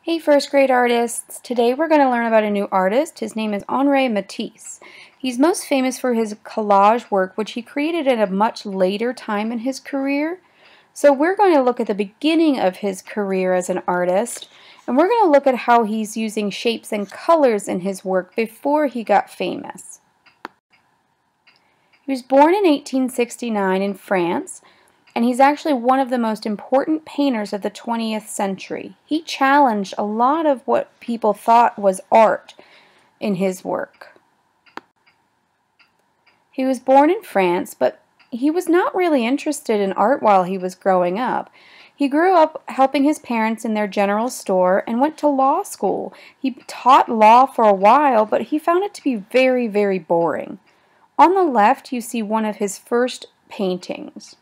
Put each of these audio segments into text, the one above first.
Hey first grade artists! Today we're going to learn about a new artist. His name is Matisse. He's most famous for his collage work, which he created at a much later time in his career. So we're going to look at the beginning of his career as an artist, and we're going to look at how he's using shapes and colors in his work before he got famous. He was born in 1869 in France, and he's actually one of the most important painters of the 20th century. He challenged a lot of what people thought was art in his work. He was born in France, but he was not really interested in art while he was growing up. He grew up helping his parents in their general store and went to law school. He taught law for a while, but he found it to be very, very boring. On the left, you see one of his first paintings.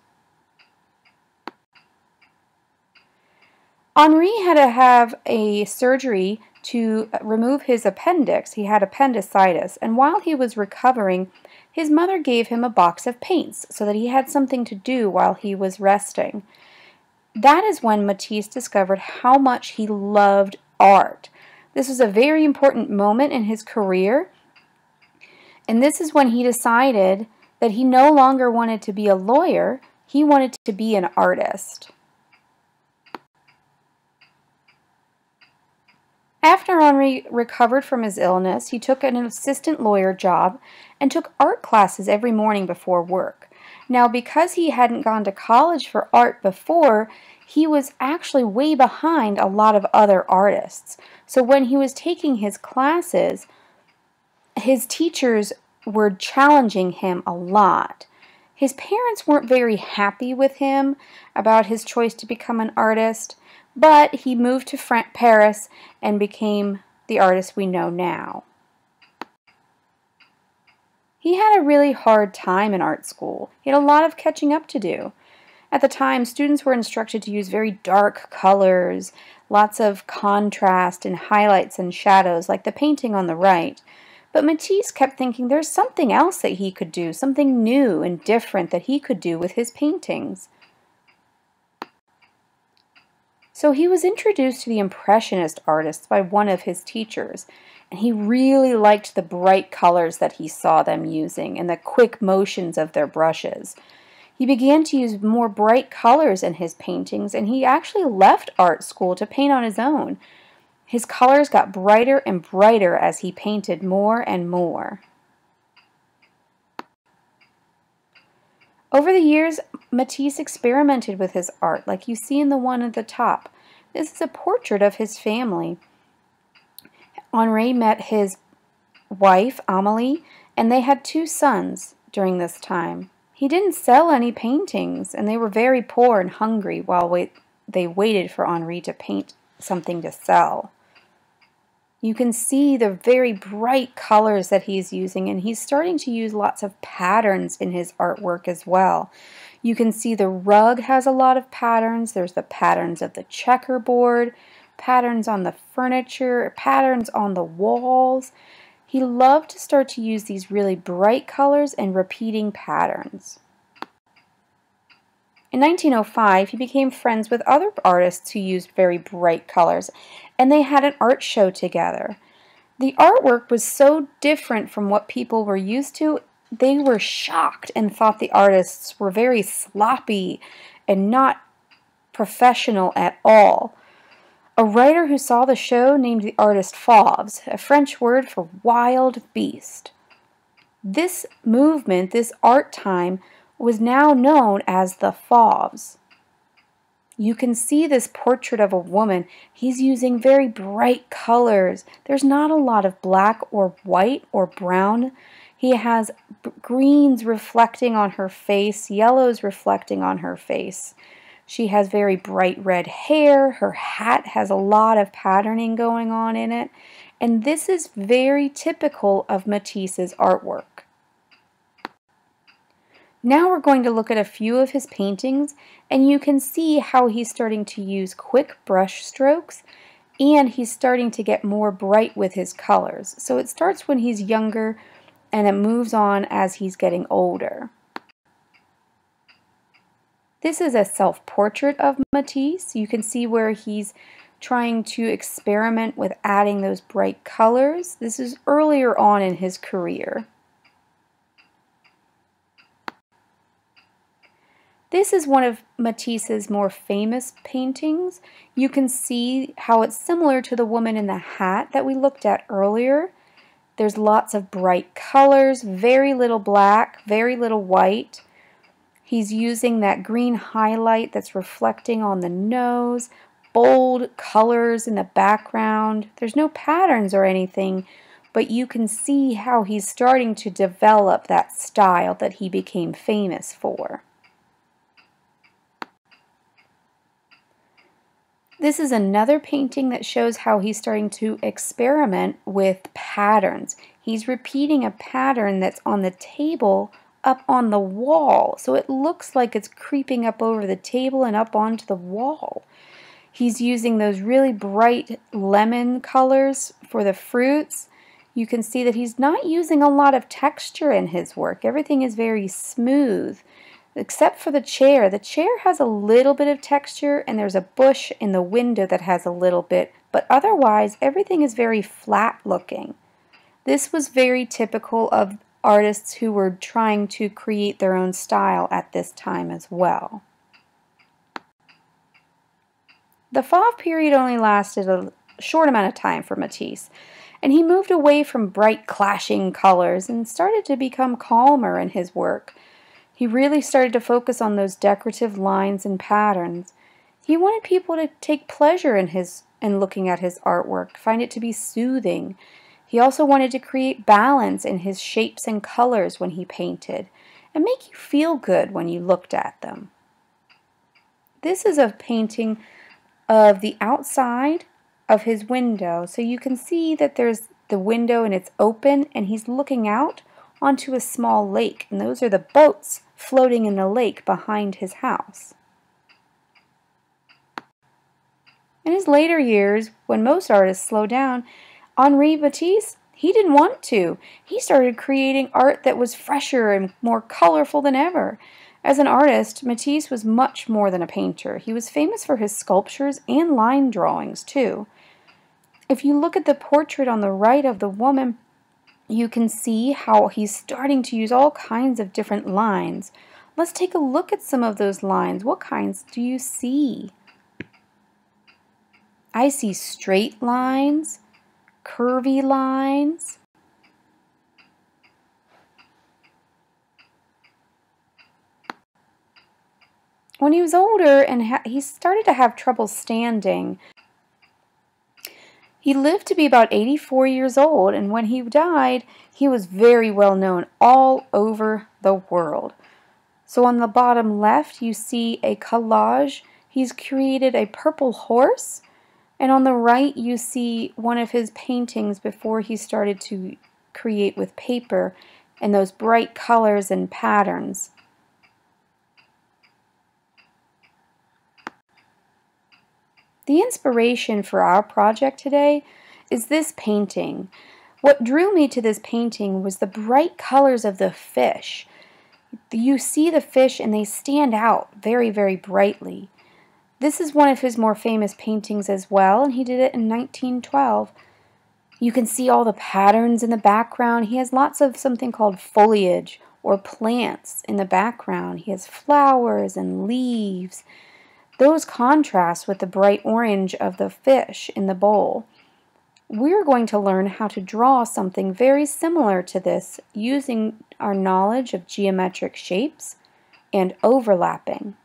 Henri had to have a surgery to remove his appendix. He had appendicitis, and while he was recovering, his mother gave him a box of paints so that he had something to do while he was resting. That is when Matisse discovered how much he loved art. This was a very important moment in his career, and this is when he decided that he no longer wanted to be a lawyer, he wanted to be an artist. After Henri recovered from his illness, he took an assistant lawyer job and took art classes every morning before work. Now, because he hadn't gone to college for art before, he was actually way behind a lot of other artists. So when he was taking his classes, his teachers were challenging him a lot. His parents weren't very happy with him about his choice to become an artist, but he moved to Paris and became the artist we know now. He had a really hard time in art school. He had a lot of catching up to do. At the time, students were instructed to use very dark colors, lots of contrast and highlights and shadows, like the painting on the right. But Matisse kept thinking there's something else that he could do, something new and different that he could do with his paintings. So he was introduced to the Impressionist artists by one of his teachers, and he really liked the bright colors that he saw them using and the quick motions of their brushes. He began to use more bright colors in his paintings, and he actually left art school to paint on his own. His colors got brighter and brighter as he painted more and more. Over the years, Matisse experimented with his art, like you see in the one at the top. This is a portrait of his family. Henri met his wife, Amélie, and they had 2 sons during this time. He didn't sell any paintings, and they were very poor and hungry while they waited for Henri to paint something to sell. You can see the very bright colors that he's using, and he's starting to use lots of patterns in his artwork as well. You can see the rug has a lot of patterns. There's the patterns of the checkerboard, patterns on the furniture, patterns on the walls. He loved to start to use these really bright colors and repeating patterns. In 1905, he became friends with other artists who used very bright colors, and they had an art show together. The artwork was so different from what people were used to, they were shocked and thought the artists were very sloppy and not professional at all. A writer who saw the show named the artist fauves, a French word for wild beast. This movement, this art time, was now known as the fauves. You can see this portrait of a woman. He's using very bright colors. There's not a lot of black or white or brown. He has greens reflecting on her face, yellows reflecting on her face. She has very bright red hair. Her hat has a lot of patterning going on in it. And this is very typical of Matisse's artwork. Now we're going to look at a few of his paintings, and you can see how he's starting to use quick brush strokes, and he's starting to get more bright with his colors. So it starts when he's younger, and it moves on as he's getting older. This is a self-portrait of Matisse. You can see where he's trying to experiment with adding those bright colors. This is earlier on in his career. This is one of Matisse's more famous paintings. You can see how it's similar to the woman in the hat that we looked at earlier. There's lots of bright colors, very little black, very little white. He's using that green highlight that's reflecting on the nose, bold colors in the background. There's no patterns or anything, but you can see how he's starting to develop that style that he became famous for. This is another painting that shows how he's starting to experiment with patterns. He's repeating a pattern that's on the table up on the wall, so it looks like it's creeping up over the table and up onto the wall. He's using those really bright lemon colors for the fruits. You can see that he's not using a lot of texture in his work. Everything is very smooth. Except for the chair. The chair has a little bit of texture, and there's a bush in the window that has a little bit, but otherwise everything is very flat looking. This was very typical of artists who were trying to create their own style at this time as well. The Fauve period only lasted a short amount of time for Matisse, and he moved away from bright clashing colors and started to become calmer in his work. He really started to focus on those decorative lines and patterns. He wanted people to take pleasure in looking at his artwork, find it to be soothing. He also wanted to create balance in his shapes and colors when he painted, and make you feel good when you looked at them. This is a painting of the outside of his window, so you can see that there's the window and it's open, and he's looking out onto a small lake, and those are the boats floating in the lake behind his house. In his later years, when most artists slow down, Henri Matisse, he didn't want to. He started creating art that was fresher and more colorful than ever. As an artist, Matisse was much more than a painter. He was famous for his sculptures and line drawings too. If you look at the portrait on the right of the woman, you can see how he's starting to use all kinds of different lines. Let's take a look at some of those lines. What kinds do you see? I see straight lines, curvy lines. When he was older and he started to have trouble standing, he lived to be about 84 years old, and when he died, he was very well known all over the world. So on the bottom left, you see a collage. He's created a purple horse, and on the right, you see one of his paintings before he started to create with paper and those bright colors and patterns. The inspiration for our project today is this painting. What drew me to this painting was the bright colors of the fish. You see the fish and they stand out very, very brightly. This is one of his more famous paintings as well, and he did it in 1912. You can see all the patterns in the background. He has lots of something called foliage or plants in the background. He has flowers and leaves. Those contrast with the bright orange of the fish in the bowl. We're going to learn how to draw something very similar to this using our knowledge of geometric shapes and overlapping.